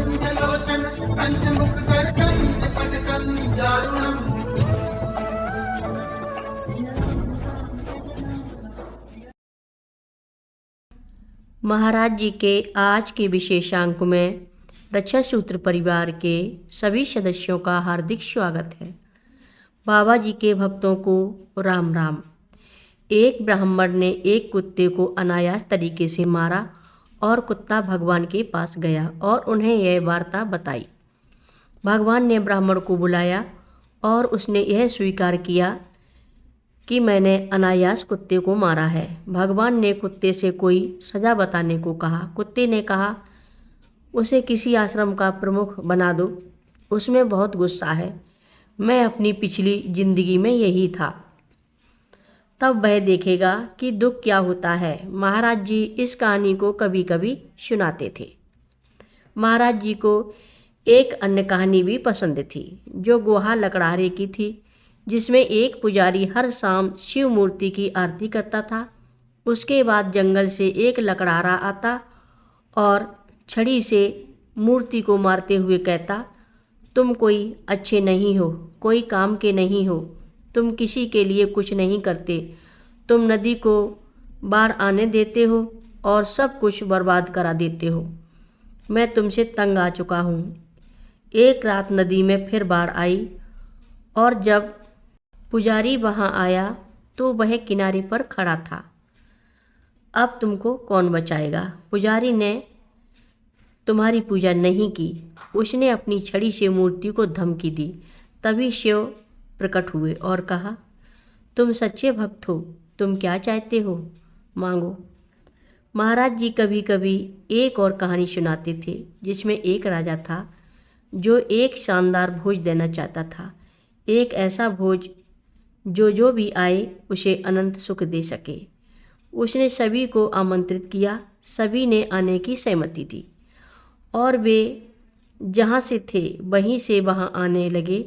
कंजलोचन कंचमुख कर कंज पद कंजारुणम। महाराज जी के आज के विशेषांक में रक्षा सूत्र परिवार के सभी सदस्यों का हार्दिक स्वागत है। बाबा जी के भक्तों को राम राम। एक ब्राह्मण ने एक कुत्ते को अनायास तरीके से मारा और कुत्ता भगवान के पास गया और उन्हें यह वार्ता बताई। भगवान ने ब्राह्मण को बुलाया और उसने यह स्वीकार किया कि मैंने अनायास कुत्ते को मारा है। भगवान ने कुत्ते से कोई सज़ा बताने को कहा। कुत्ते ने कहा, उसे किसी आश्रम का प्रमुख बना दो, उसमें बहुत गुस्सा है, मैं अपनी पिछली जिंदगी में यही था, तब वह देखेगा कि दुख क्या होता है। महाराज जी इस कहानी को कभी कभी सुनाते थे। महाराज जी को एक अन्य कहानी भी पसंद थी जो गोहा लकड़हारे की थी, जिसमें एक पुजारी हर शाम शिव मूर्ति की आरती करता था। उसके बाद जंगल से एक लकड़हारा आता और छड़ी से मूर्ति को मारते हुए कहता, तुम कोई अच्छे नहीं हो, कोई काम के नहीं हो, तुम किसी के लिए कुछ नहीं करते, तुम नदी को बाढ़ आने देते हो और सब कुछ बर्बाद करा देते हो, मैं तुमसे तंग आ चुका हूँ। एक रात नदी में फिर बाढ़ आई और जब पुजारी वहाँ आया तो वह किनारे पर खड़ा था। अब तुमको कौन बचाएगा? पुजारी ने तुम्हारी पूजा नहीं की। उसने अपनी छड़ी से मूर्ति को धमकी दी। तभी शिव प्रकट हुए और कहा, तुम सच्चे भक्त हो, तुम क्या चाहते हो, मांगो। महाराज जी कभी कभी एक और कहानी सुनाते थे, जिसमें एक राजा था जो एक शानदार भोज देना चाहता था। एक ऐसा भोज जो भी आए उसे अनंत सुख दे सके। उसने सभी को आमंत्रित किया। सभी ने आने की सहमति दी और वे जहाँ से थे वहीं से वहाँ आने लगे,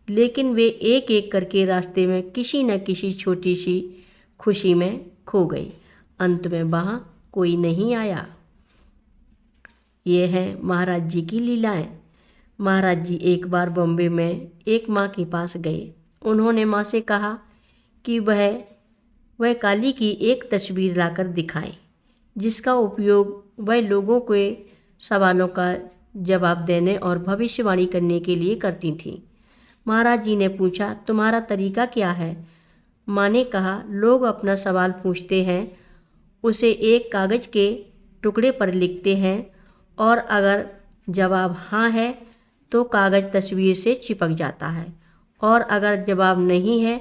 लेकिन वे एक एक करके रास्ते में किसी न किसी छोटी सी खुशी में खो गए। अंत में वहाँ कोई नहीं आया। ये है महाराज जी की लीलाएं। महाराज जी एक बार बॉम्बे में एक माँ के पास गए। उन्होंने माँ से कहा कि वह काली की एक तस्वीर लाकर दिखाएं, जिसका उपयोग वह लोगों के सवालों का जवाब देने और भविष्यवाणी करने के लिए करती थीं। महाराज जी ने पूछा, तुम्हारा तरीका क्या है? माँ ने कहा, लोग अपना सवाल पूछते हैं, उसे एक कागज़ के टुकड़े पर लिखते हैं और अगर जवाब हाँ है तो कागज़ तस्वीर से चिपक जाता है और अगर जवाब नहीं है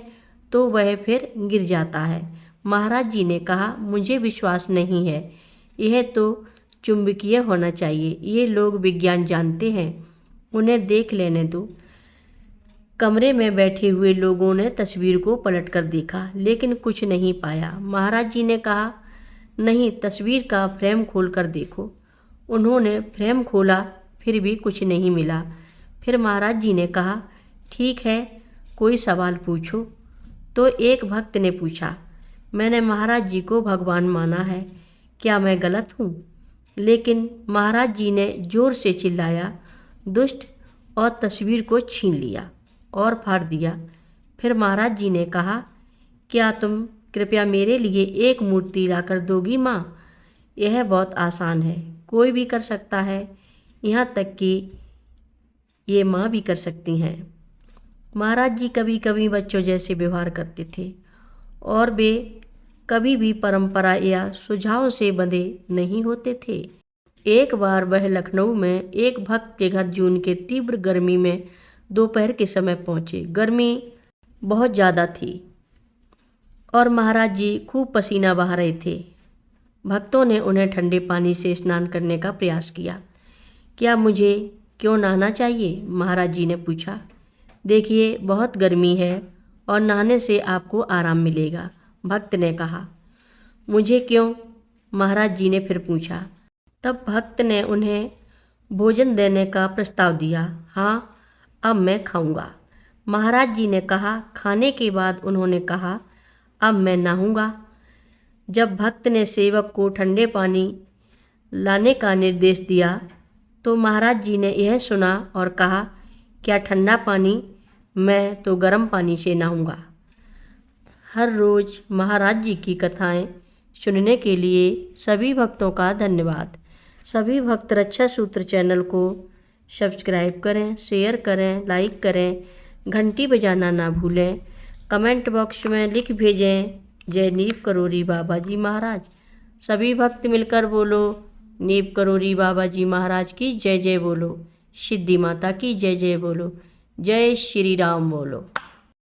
तो वह फिर गिर जाता है। महाराज जी ने कहा, मुझे विश्वास नहीं है, यह तो चुंबकीय होना चाहिए, ये लोग विज्ञान जानते हैं, उन्हें देख लेने दो। कमरे में बैठे हुए लोगों ने तस्वीर को पलटकर देखा लेकिन कुछ नहीं पाया। महाराज जी ने कहा, नहीं, तस्वीर का फ्रेम खोलकर देखो। उन्होंने फ्रेम खोला, फिर भी कुछ नहीं मिला। फिर महाराज जी ने कहा, ठीक है, कोई सवाल पूछो। तो एक भक्त ने पूछा, मैंने महाराज जी को भगवान माना है, क्या मैं गलत हूँ? लेकिन महाराज जी ने जोर से चिल्लाया, दुष्ट, और तस्वीर को छीन लिया और फाड़ दिया। फिर महाराज जी ने कहा, क्या तुम कृपया मेरे लिए एक मूर्ति लाकर दोगी माँ? यह बहुत आसान है, कोई भी कर सकता है, यहाँ तक कि ये माँ भी कर सकती हैं। महाराज जी कभी कभी बच्चों जैसे व्यवहार करते थे और वे कभी भी परंपरा या सुझाव से बंधे नहीं होते थे। एक बार वह लखनऊ में एक भक्त के घर जून के तीव्र गर्मी में दोपहर के समय पहुँचे। गर्मी बहुत ज़्यादा थी और महाराज जी खूब पसीना बहा रहे थे। भक्तों ने उन्हें ठंडे पानी से स्नान करने का प्रयास किया। क्या मुझे क्यों नहाना चाहिए? महाराज जी ने पूछा। देखिए, बहुत गर्मी है और नहाने से आपको आराम मिलेगा, भक्त ने कहा। मुझे क्यों? महाराज जी ने फिर पूछा। तब भक्त ने उन्हें भोजन देने का प्रस्ताव दिया। हाँ, अब मैं खाऊंगा। महाराज जी ने कहा। खाने के बाद उन्होंने कहा, अब मैं नहाऊंगा। जब भक्त ने सेवक को ठंडे पानी लाने का निर्देश दिया तो महाराज जी ने यह सुना और कहा, क्या ठंडा पानी? मैं तो गर्म पानी से नहाऊंगा। हर रोज़ महाराज जी की कथाएं सुनने के लिए सभी भक्तों का धन्यवाद। सभी भक्त रक्षा सूत्र चैनल को सब्सक्राइब करें, शेयर करें, लाइक करें, घंटी बजाना ना भूलें। कमेंट बॉक्स में लिख भेजें, जय नीव करोरी बाबा जी महाराज। सभी भक्त मिलकर बोलो, नीव करोरी बाबा जी महाराज की जय जय बोलो, सिद्धि माता की जय जय बोलो, जय श्री राम बोलो।